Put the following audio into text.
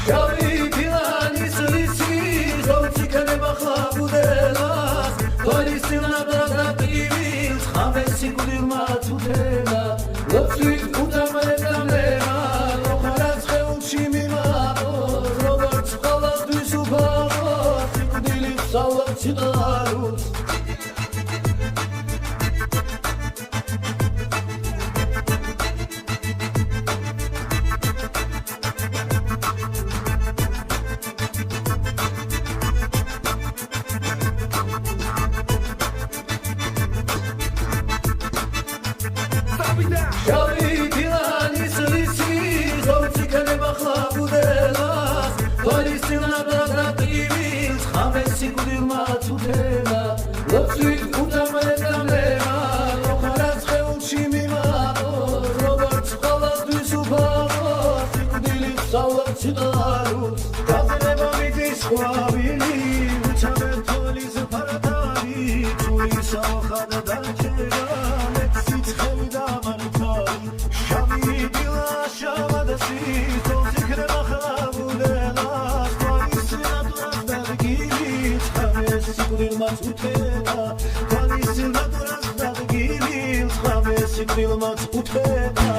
შავი ფილანის ლიცი ზოლციკანე ბახლაბუდელას თვალისინა დაგატივილს ხამესი გულმა თუთელა ლოცვის უდამალეთამლემა ოხარაც ხეულში მიმაყოს როგორც ყოველთვის უფალოს სიკვდილი სწავლობს სიყვარულს შავი ფილანის ლიცი ზოლციკანე ბახლაბუდელას თვალისინა დაგატივილს ხამესი გულმა თუთელა ლოცვის უდამალეთამლემა ოხარაც ხეულში მიმაყოს როგორც ყოველთვის უფალოს სიკვდილი სწავლობს სიყვარულს გაზრება მიდის ხვავილი უცამერ თოლის ფარდალი თულის ახადა დარჩება Kvalis il naturas da gilil, khaves il mat utena